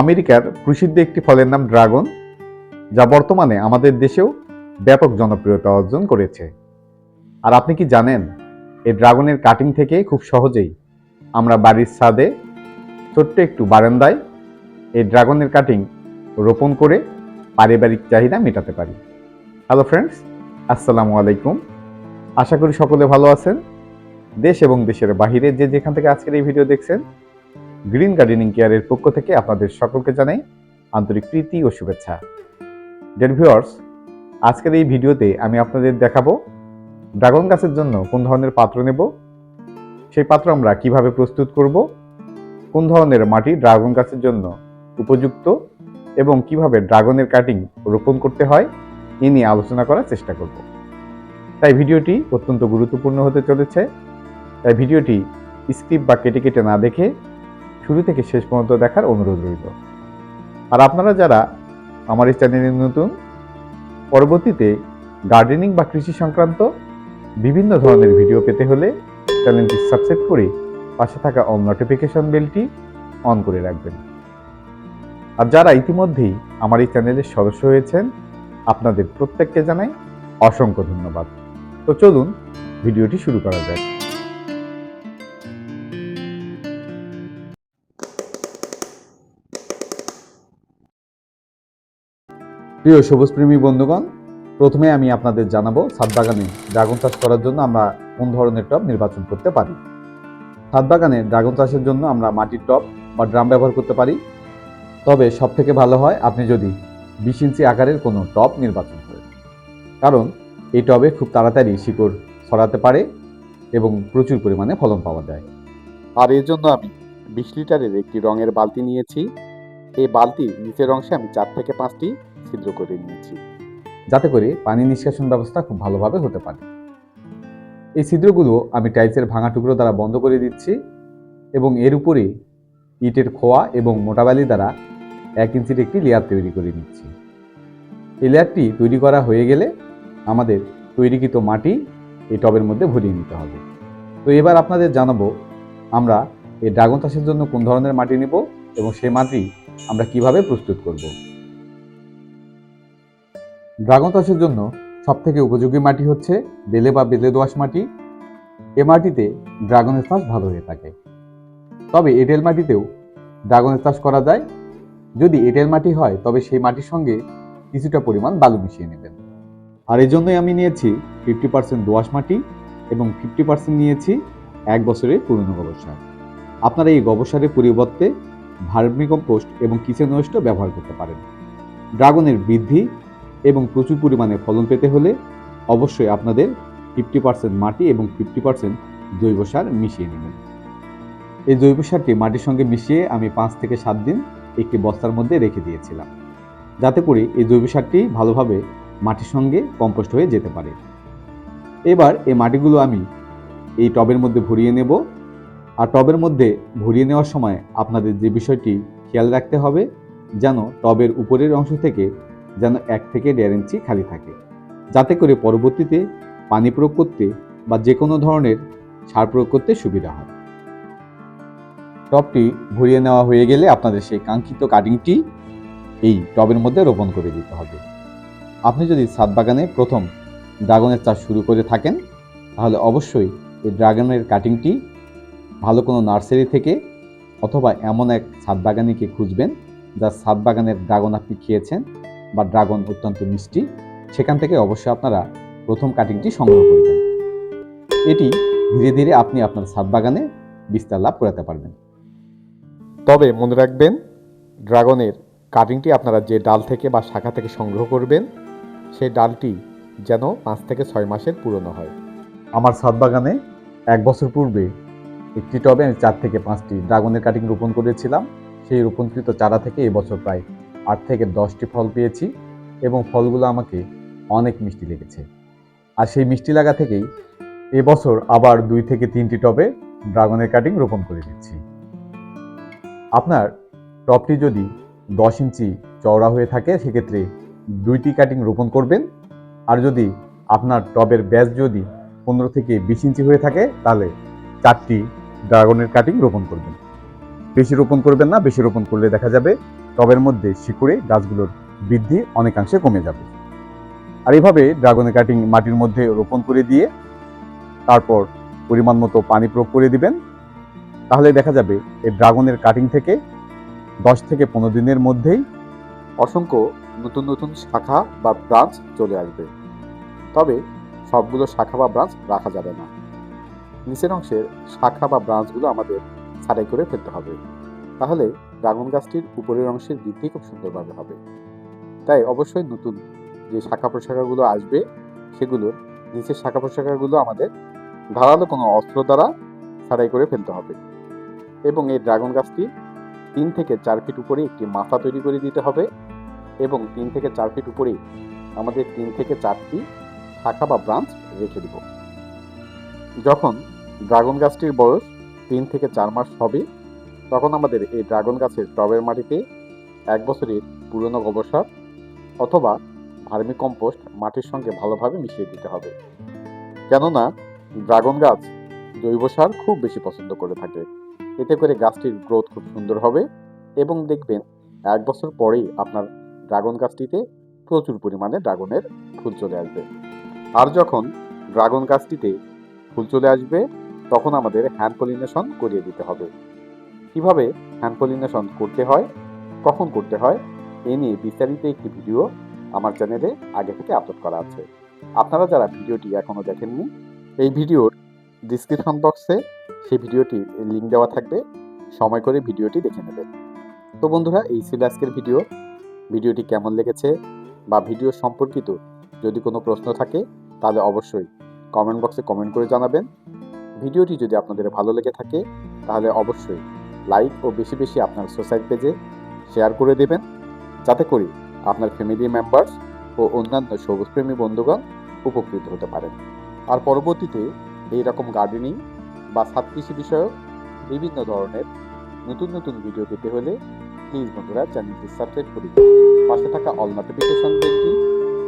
আমেরিকার প্রসিদ্ধ একটি ফলের নাম ড্রাগন, যা বর্তমানে আমাদের দেশেও ব্যাপক জনপ্রিয়তা অর্জন করেছে। আর আপনি কি জানেন, এই ড্রাগনের কাটিং থেকে খুব সহজেই আমরা বাড়ির ছাদে ছোট্ট একটু বারান্দায় এই ড্রাগনের কাটিং রোপণ করে পারিবারিক চাহিদা মেটাতে পারি। হ্যালো ফ্রেন্ডস, আসসালামু আলাইকুম। আশা করি সকলে ভালো আছেন। দেশ এবং দেশের বাহিরে যে যেখান থেকে আজকের এই ভিডিও দেখছেন, গ্রিন গার্ডেনিং কেয়ারের পক্ষ থেকে আপনাদের সকলকে জানাই আন্তরিক প্রীতি ও শুভেচ্ছা। ডিয়ার ভিউয়ার্স, আজকের এই ভিডিওতে আমি আপনাদের দেখাবো ড্রাগন গাছের জন্য কোন ধরনের পাত্র নেব, সেই পাত্র আমরা কিভাবে প্রস্তুত করব, কোন ধরনের মাটি ড্রাগন গাছের জন্য উপযুক্ত এবং কিভাবে ড্রাগনের কাটিং রোপণ করতে হয় এ নিয়ে আলোচনা করার চেষ্টা করব। তাই ভিডিওটি অত্যন্ত গুরুত্বপূর্ণ হতে চলেছে। তাই ভিডিওটি স্ক্রিপ্ট বা কেটে কেটে না দেখে শুরু থেকে শেষ পর্যন্ত দেখার অনুরোধ রইল। আর আপনারা যারা আমার এই চ্যানেলে নতুন, পরবর্তীতে গার্ডেনিং বা কৃষি সংক্রান্ত বিভিন্ন ধরনের ভিডিও পেতে হলে চ্যানেলটি সাবস্ক্রাইব করে পাশে থাকা অল নোটিফিকেশন বেলটি অন করে রাখবেন। আর যারা ইতিমধ্যেই আমার এই চ্যানেলের সদস্য হয়েছেন, আপনাদের প্রত্যেককে জানাই অসংখ্য ধন্যবাদ। তো চলুন ভিডিওটি শুরু করা যাক। প্রিয় সবুজপ্রেমী বন্ধুগণ, প্রথমে আমি আপনাদের জানাবো ছাদ বাগানে ড্রাগন চাষ করার জন্য আমরা কোন ধরনের টব নির্বাচন করতে পারি। ছাদ বাগানে ড্রাগন চাষের জন্য আমরা মাটির টব বা ড্রাম ব্যবহার করতে পারি। তবে সব থেকে ভালো হয় আপনি যদি 20 ইঞ্চি আকারের কোনো টব নির্বাচন করেন, কারণ এই টবে খুব তাড়াতাড়ি শিকড় ছড়াতে পারে এবং প্রচুর পরিমাণে ফলন পাওয়া যায়। আর এর জন্য আমি 20 লিটারের একটি রঙের বালতি নিয়েছি। এই বালতির নিচের অংশে আমি 4 থেকে 5টি ছিদ্র করে নিয়েছি, যাতে করে পানি নিষ্কাশন ব্যবস্থা খুব ভালোভাবে হতে পারে। এই ছিদ্রগুলো আমি টাইলসের ভাঙা টুকরো দ্বারা বন্ধ করে দিচ্ছি এবং এর উপরে ইটের খোয়া এবং মোটাবালি দ্বারা 1 ইঞ্চির একটি লেয়ার তৈরি করে নিচ্ছি। এই লেয়ারটি তৈরি করা হয়ে গেলে আমাদের তৈরিকৃত মাটি এই টবের মধ্যে ভরিয়ে নিতে হবে। তো এবার আপনাদের জানাবো আমরা এই ড্রাগন চাষের জন্য কোন ধরনের মাটি নেব এবং সেই মাটি আমরা কিভাবে প্রস্তুত করব। ড্রাগন চাষের জন্য সবথেকে উপযোগী মাটি হচ্ছে বেলে বা বেলে দোআঁশ মাটি। এ মাটিতে ড্রাগনের চাষ ভালো হয়ে থাকে। তবে এঁটেল মাটিতেও ড্রাগনের চাষ করা যায়। যদি এঁটেল মাটি হয় তবে সেই মাটির সঙ্গে কিছুটা পরিমাণ বালু মিশিয়ে নেবেন। আর এই জন্যই আমি নিয়েছি 50% দোআঁশ মাটি এবং 50% নিয়েছি 1 বছরের পুরনো গোবর সার। আপনারা এই গোবর সারের পরিবর্তে ভার্মি কম্পোস্ট এবং কিচেন ওয়েস্টও ব্যবহার করতে পারেন। ড্রাগনের বৃদ্ধি এবং প্রচুর পরিমাণে ফলন পেতে হলে অবশ্যই আপনাদের 50% মাটি এবং 50% জৈব সার মিশিয়ে নেবেন। এই জৈব সারটি মাটির সঙ্গে মিশিয়ে আমি 5 থেকে 7 দিন একটি বস্তার মধ্যে রেখে দিয়েছিলাম, যাতে করে এই জৈব সারটি ভালোভাবে মাটির সঙ্গে কম্পোস্ট হয়ে যেতে পারে। এবার এই মাটিগুলো আমি এই টবের মধ্যে ভরিয়ে নেব। আর টবের মধ্যে ভরিয়ে নেওয়ার সময় আপনাদের যে বিষয়টি খেয়াল রাখতে হবে, যেন টবের উপরের অংশ থেকে যেন 1 থেকে 1.5 ইঞ্চি খালি থাকে, যাতে করে পরবর্তীতে পানি প্রয়োগ করতে বা যে কোনো ধরনের সার প্রয়োগ করতে সুবিধা হয়। টবটি ভরিয়ে নেওয়া হয়ে গেলে আপনাদের সেই কাঙ্ক্ষিত কাটিংটি এই টবের মধ্যে রোপণ করে দিতে হবে। আপনি যদি ছাদ বাগানে প্রথম ড্রাগনের চাষ শুরু করে থাকেন, তাহলে অবশ্যই এই ড্রাগনের কাটিংটি ভালো কোনো নার্সারি থেকে অথবা এমন এক ছাদ বাগানিকে খুঁজবেন যার ছাদ বাগানের ড্রাগন আপনি খেয়েছেন বা ড্রাগন অত্যন্ত মিষ্টি, সেখান থেকে অবশ্যই আপনারা প্রথম কাটিংটি সংগ্রহ করবেন। এটি ধীরে ধীরে আপনি আপনার ছাদ বাগানে বিস্তার লাভ করাতে পারবেন। তবে মনে রাখবেন, ড্রাগনের কাটিংটি আপনারা যে ডাল থেকে বা শাখা থেকে সংগ্রহ করবেন, সেই ডালটি যেন 5 থেকে 6 মাসের পুরনো হয়। আমার ছাদ বাগানে 1 বছর পূর্বে একটি টবে আমি 4 থেকে 5টি ড্রাগনের কাটিং রোপণ করেছিলাম। সেই রোপণকৃত চারা থেকে এবছর প্রায় 8 থেকে 10টি ফল পেয়েছি এবং ফলগুলো আমাকে অনেক মিষ্টি লেগেছে। আর সেই মিষ্টি লাগা থেকেই এবছর আবার 2 থেকে 3টি টবে ড্রাগনের কাটিং রোপণ করে দিচ্ছি। আপনার টবটি যদি 10 ইঞ্চি চওড়া হয়ে থাকে, সেক্ষেত্রে 2টি কাটিং রোপণ করবেন। আর যদি আপনার টবের ব্যাস যদি 15 থেকে 20 ইঞ্চি হয়ে থাকে, তাহলে 4টি ড্রাগনের কাটিং রোপণ করবেন। বেশি রোপণ করবেন না, বেশি রোপণ করলে দেখা যাবে টবের মধ্যে শিকড়ে গাছগুলোর বৃদ্ধি অনেকাংশে কমে যাবে। আর এইভাবে ড্রাগনের কাটিং মাটির মধ্যে রোপণ করে দিয়ে তারপর পরিমাণ মতো পানি প্রয়োগ করে দিবেন। তাহলে দেখা যাবে এই ড্রাগনের কাটিং থেকে 10 থেকে 15 দিনের মধ্যেই অসংখ্য নতুন নতুন শাখা বা ব্রাঞ্চ চলে আসবে। তবে সবগুলো শাখা বা ব্রাঞ্চ রাখা যাবে না। নিচের অংশের শাখা বা ব্রাঞ্চগুলো আমাদের ছাঁটাই করে ফেলতে হবে, তাহলে ড্রাগন গাছটির উপরের অংশের বৃদ্ধি খুব সুন্দরভাবে হবে। তাই অবশ্যই নতুন যে শাখা প্রশাখাগুলো আসবে সেগুলোর নিচের শাখা প্রশাখাগুলো আমাদের ধারালো কোনো অস্ত্র দ্বারা ছাঁটাই করে ফেলতে হবে। এবং এই ড্রাগন গাছটি 3 থেকে 4 ফিট উপরে একটি মাথা তৈরি করে দিতে হবে এবং 3 থেকে 4 ফিট উপরে আমাদের 3 থেকে 4টি শাখা বা ব্রাঞ্চ রেখে দিব। যখন ড্রাগন গাছটির বয়স 3 থেকে 4 মাস হবে, তখন আমাদের এই ড্রাগন গাছের টবের মাটিতে 1 বছরের পুরনো গোবর সার অথবা ভার্মি কম্পোস্ট মাটির সঙ্গে ভালোভাবে মিশিয়ে দিতে হবে। কেননা ড্রাগন গাছ জৈব সার খুব বেশি পছন্দ করে থাকে। এতে করে গাছটির গ্রোথ খুব সুন্দর হবে এবং দেখবেন 1 বছর পরেই আপনার ড্রাগন গাছটিতে প্রচুর পরিমাণে ড্রাগনের ফুল চলে আসবে। আর যখন ড্রাগন গাছটিতে ফুল চলে আসবে তখন আমাদের হ্যান্ড পলিনেশন করিয়ে দিতে হবে। কিভাবে হ্যান্ড পলিনেশন করতে হয়, কখন করতে হয়, এ নিয়ে বিস্তারিত একটি ভিডিও আমার চ্যানেলে আগে থেকে আপলোড করা আছে। আপনারা যারা ভিডিওটি এখনো দেখেননি, এই ভিডিওর ডিসক্রিপশন বক্সে সেই ভিডিওটির লিঙ্ক দেওয়া থাকবে, সময় করে ভিডিওটি দেখে নেবেন। তো বন্ধুরা, এই ছিল আজকের ভিডিওটি কেমন লেগেছে বা ভিডিও সম্পর্কিত যদি কোনো প্রশ্ন থাকে তাহলে অবশ্যই কমেন্ট বক্সে কমেন্ট করে জানাবেন। ভিডিওটি যদি আপনাদের ভালো লেগে থাকে তাহলে অবশ্যই লাইক ও বেশি বেশি আপনার সোশ্যাল পেজে শেয়ার করে দেবেন, যাতে করে আপনার ফ্যামিলি মেম্বার্স ও অন্যান্য সবুজপ্রেমী বন্ধুগণ উপকৃত হতে পারেন। আর পরবর্তীতে এই রকম গার্ডেনিং বা ছাদ কৃষি বিষয়ক বিভিন্ন ধরনের নতুন নতুন ভিডিও পেতে হলে প্লিজ বন্ধুরা চ্যানেলটি সাবস্ক্রাইব করে পাশে থাকা অল নোটিফিকেশন বেলটি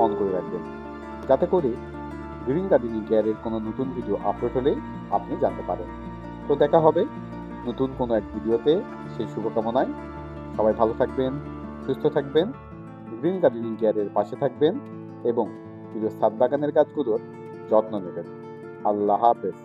অন করে রাখবেন, যাতে করে গ্রিন গার্ডেনিং কেয়ারের কোনো নতুন ভিডিও আপলোড হলেই আপনি জানতে পারেন। তো দেখা হবে নতুন কোনো এক ভিডিওতে, সেই শুভকামনায় সবাই ভালো থাকবেন, সুস্থ থাকবেন, গ্রিন গার্ডেনিং কেয়ারের পাশে থাকবেন এবং প্রিয় ছাদ বাগানের গাছগুলোর যত্ন নেবেন। আল্লাহ হাফেজ।